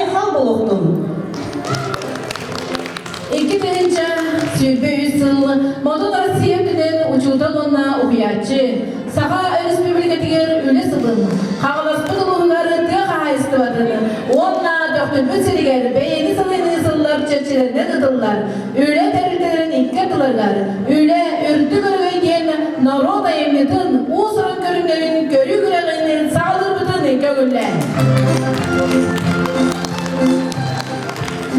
ayhal buluqdum. 2000 sürbe yıl Moda Rossiya'nın uçuldağına okuyatçı Saha Respublikatiger üle sılın Hağlaslı doluğları tığa istivadını Onunla döktün öteliger beyni salayını sıllar çerçelerine dıdıllar Üle teriltelerin ikkadılarlar Üle ürdü görüveyken Naroda emnitin Uğsurun görünlerin görü güreğinin sağdır bütün ikkaguller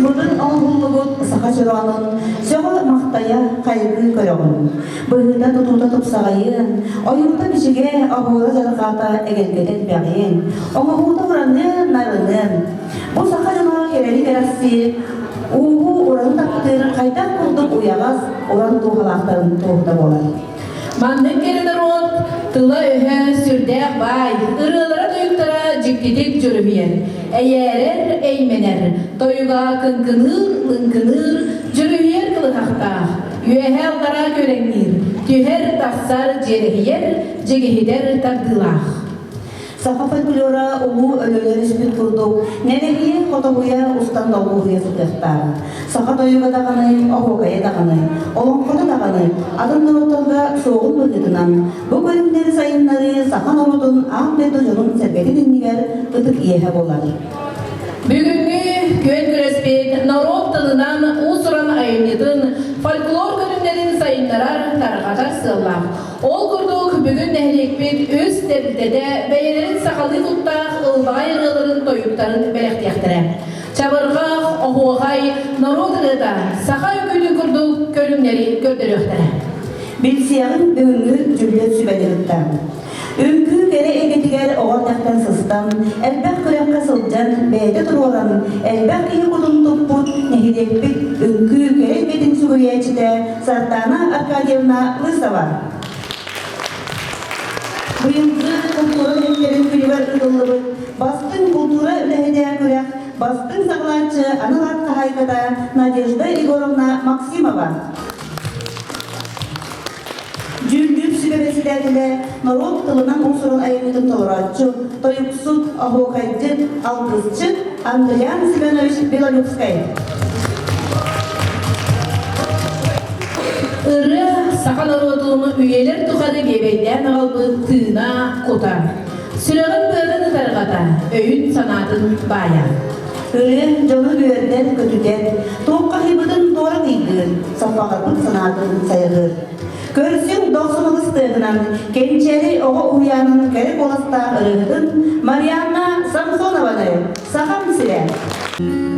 Bunun ağırlığı Sahaçıranın söğü maqtaya kaygı körüğün. Bıhıda tutuda tupsağayın, oyunda biçige ahura jarıqata egelgedet bəğin. Ona huda vuranın narının. Bu Sahaçıran'a kereli gerasi, uğu oranı taktır, kaytak kulduk uyağız, oran tuğalaqların tuğda bolar. Mandık geride rot, tıla öhe sürdek bay, ırılara doyuktara ciktidik jürübiyer. Eğerer eymener, doyuga kınkınır, lınkınır, jürübiyer kılı haqta. Yüehe allara görenir, tüher tafsar jerehiyer, jegehider takdılaq. Saha folklora uğu ölüler üspüt kurduk, nenehiye xotobuya ustan doluğuya sıkıqtar. Saha doyuga dağını, ahogaya dağını, olonkoda dağını, adın ortalığa soğun bıgıdınan, bu bölümleri sayınları Saha Norud'un Ahmet Hoca'nın serveti dinliger gıdık iyehe bolar. Bugünkü Köyün Küresbek, Narod tılından Usuran ayınydın, folklor günümlerin sayınlarar tarıqatar sığlar. Ol kurduk bugün nehlekbek öz teriltede beylerin sakalı tuttaq ılbay ırıların toyukların belektiyaktire. Çabırgaq, ohuğay, Narod ırıda, saha öküydün kurduk körümleri gördürüktire. Bilsiyağın bugünkü cümlet sübeliritten. Önkü kere egetiger oğardaktan sıstan, elbek kıraqqa sılcan, beyde turuğaran, elbek iyi kudun tupput, nehidekbik, önkü kere egetin sügüyeçide, Sartana Arkadiyevna Lysova. Buyumcu kultura netlerin külüver ıdıllıbı, bastın kultura ülehedeye kürek, bastın sağlançı Analat Kahaykada Nadejda Igorovna Maksimova. Cüldüp sübebesilerinde Narod tılından unsurun ayırıydın toleratçı, toyuksut, ahokaycı, alkızcı, Andrian Sibenovich Belolyukskay. Irı Saha Narodu'nu üyeler tuhadı gebeyden aldı tığına kutar. Sürağın bığını targata, öğün sanatın baya. Irı canı büyerden kötüden, toğukka hibıdın doğru giydir, safakatlık sanatın sayılır. Görsün doksunu ıstığından, gençleri oğa uyanın gerek olasta ırıhdın, Marianna Samsonova'nı, Saha Misile. Ah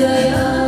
Raya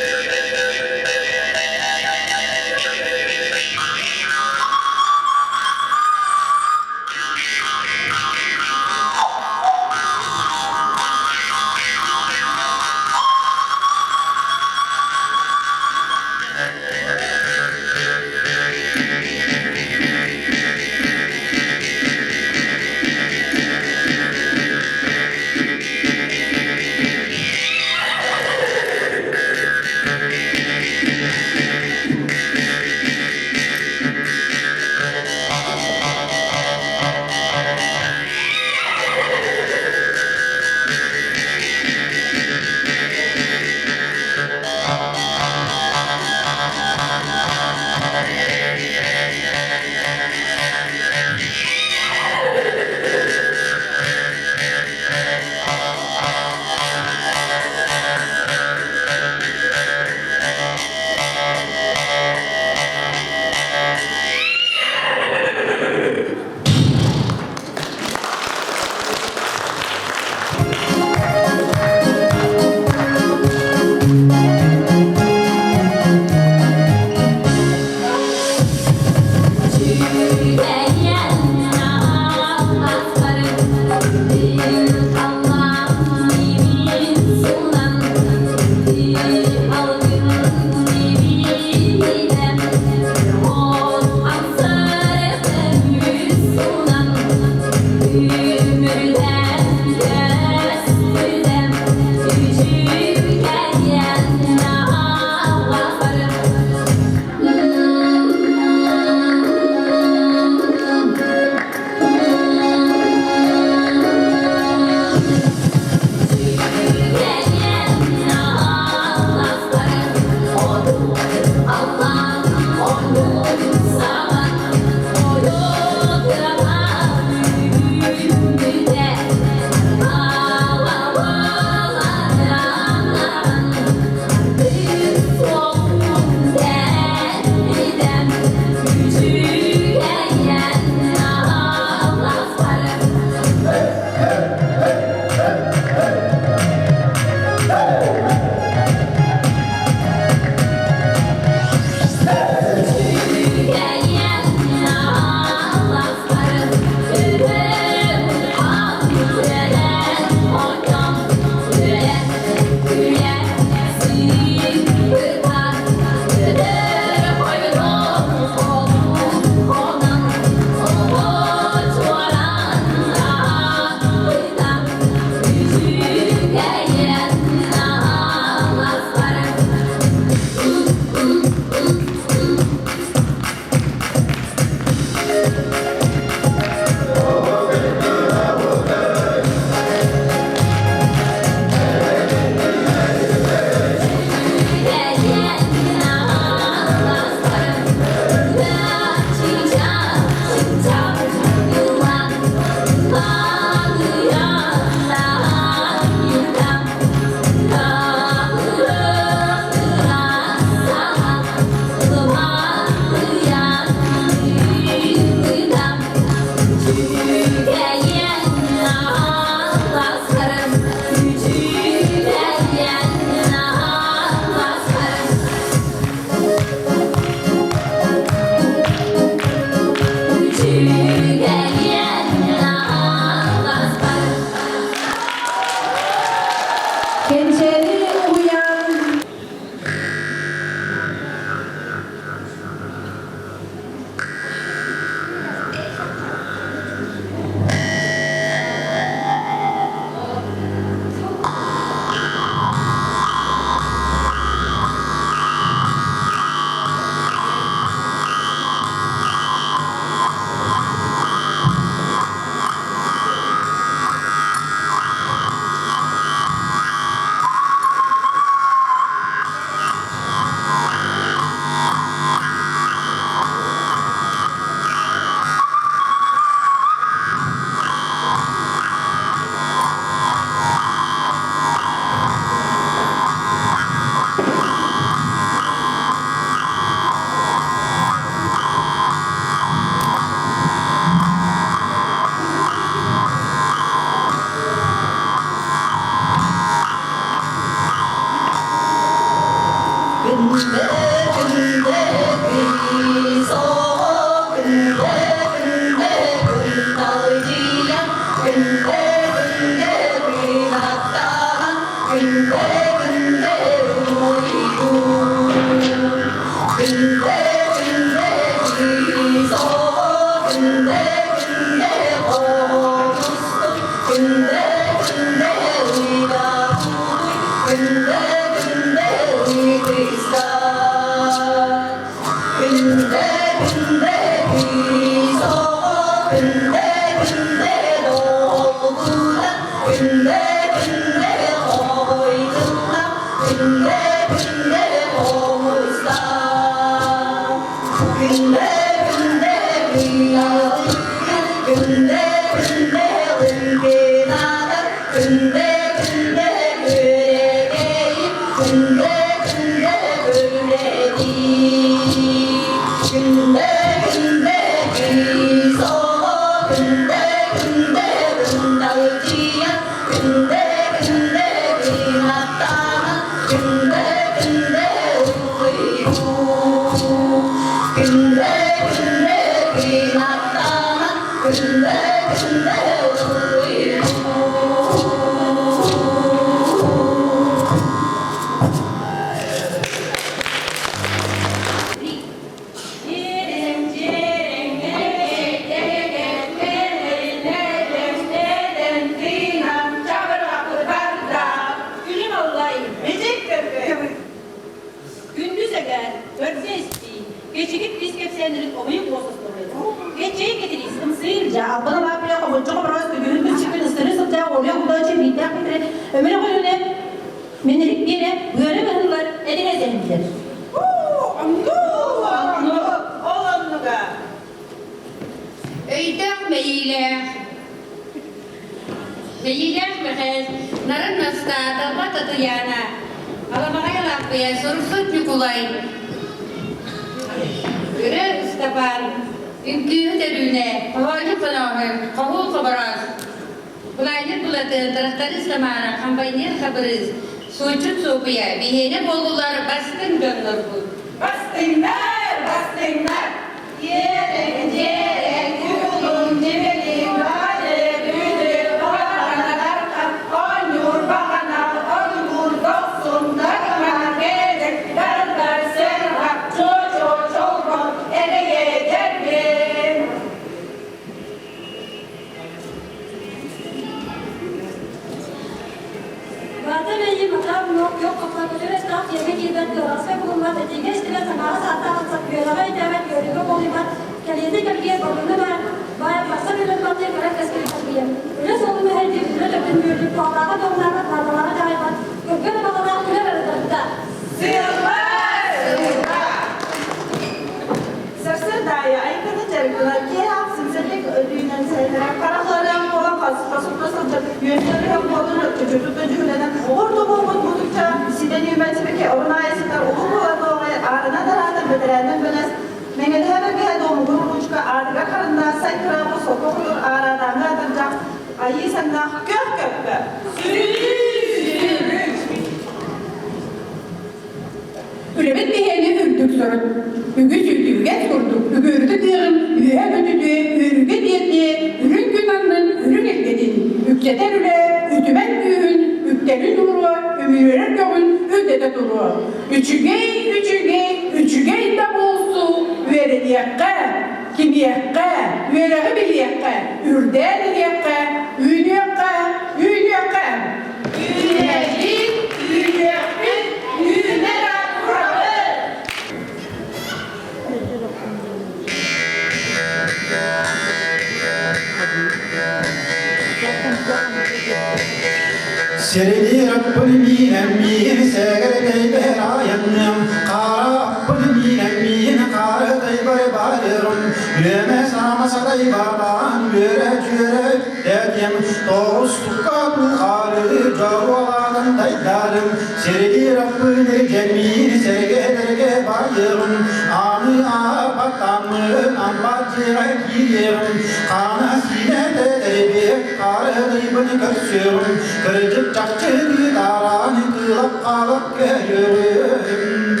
Sereli Rabbul Minamin Segre Kayber Ayanam Kara Rabbul Minamin Kara Kayber Badirun Yeme Sama Saday Baban Yere Jere Dedyem Doğus Tukabul Kari Jawalan Daydalim Sereli Rabbul Cemin Segre Badirun Anı Abatamı Ambacıra Giyerim Kana Sinete Debi Kara Dibun Karsırım Kırcık Çakçı Daran Kılap Kalap Gelirim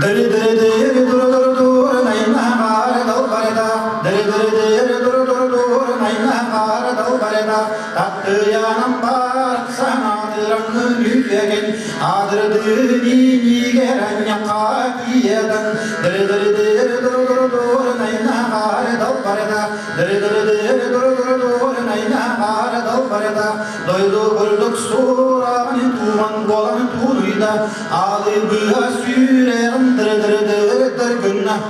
Dere dere dere dur dur dur nayna har dal bareda. Dere dere dere dur dur dur nayna har dal bareda. Tatlı yanım var sana dırangı nüfegen. Adırdı nini geren yaka kiyeden. Dere dere dere dur dur dur nayna har dal bareda. Dere dere dere dur dur dur nayna har dal bareda. Doydu bulduk soranı tuman bolan turuyda. Alı bıha süren dere dere dere dere günah.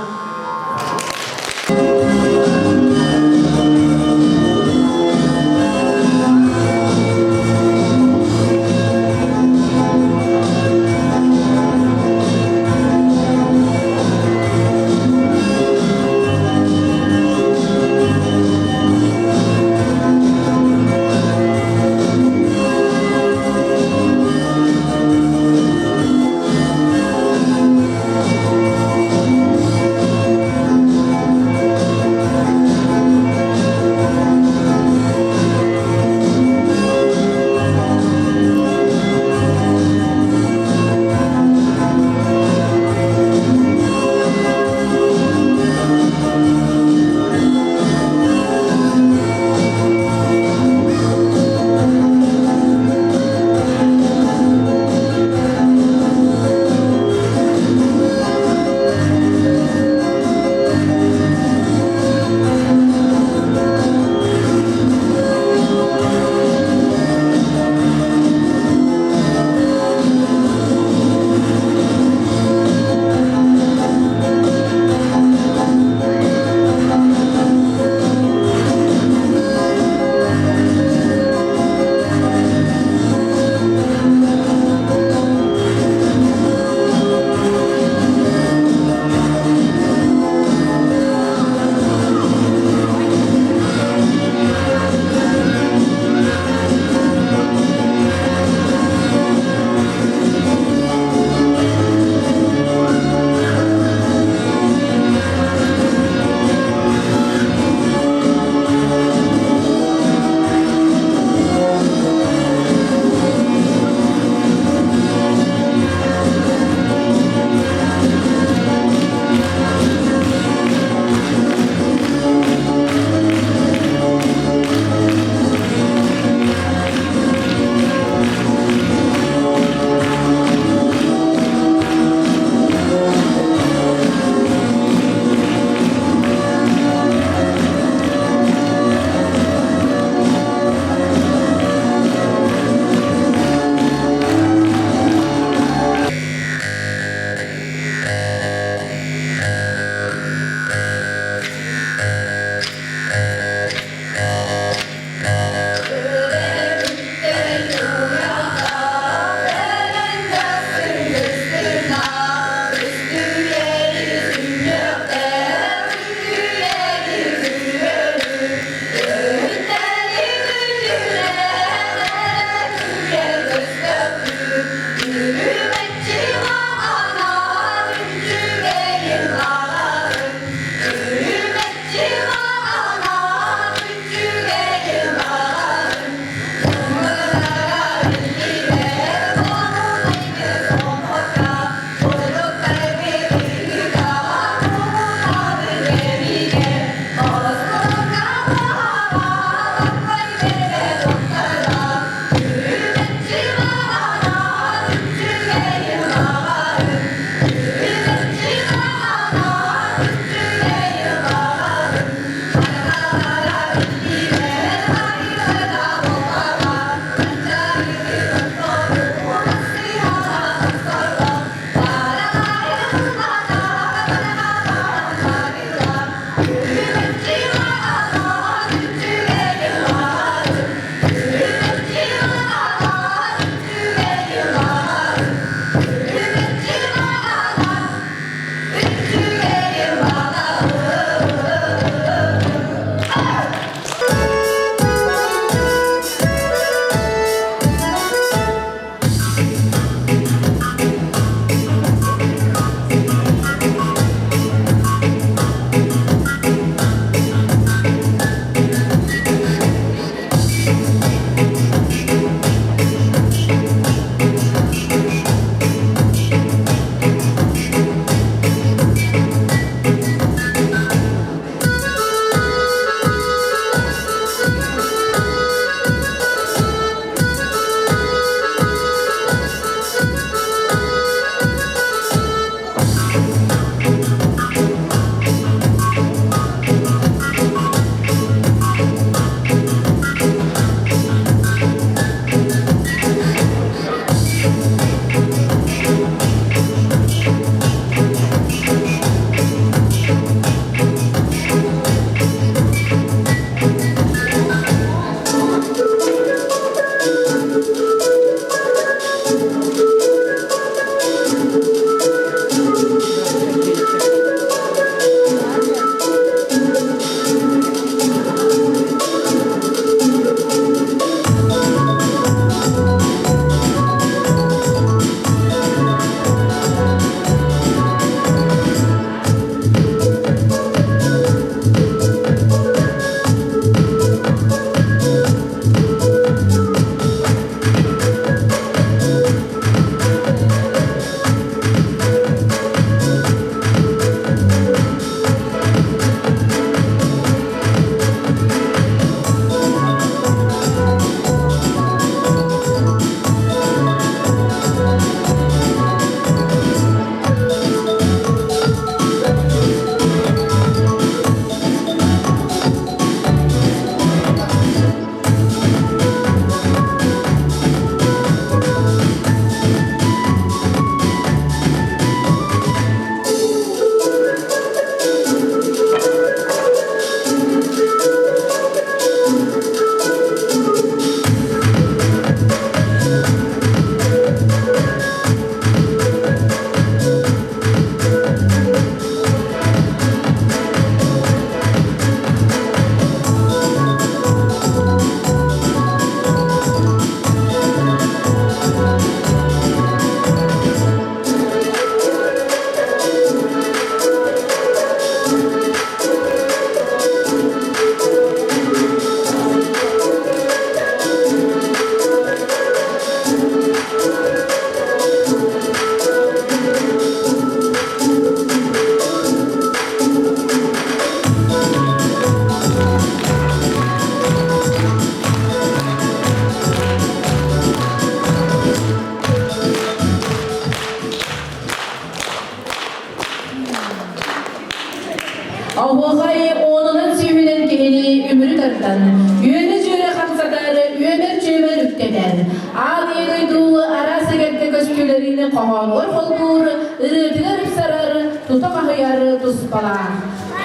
eden. Al yeğeydu arası gelke göstülerini qoğanlar holbur, ırıtılar sarar, tutak ahıyarı tuspalar.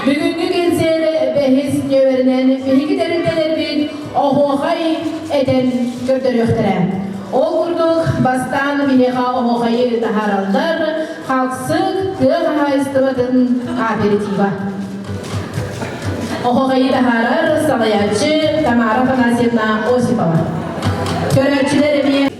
Bugünkü gelsere behis növerinen biriki derindeler bir ohohay eden gördürüktürem. Ol kurduk bastan bileha ohohayı taharallar, halksık tığ haystıvatın aperitiva. Ohohayı taharar salayatçı Tamara Panasiyevna Osipova. Görevçilerimi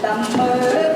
Tầm mơ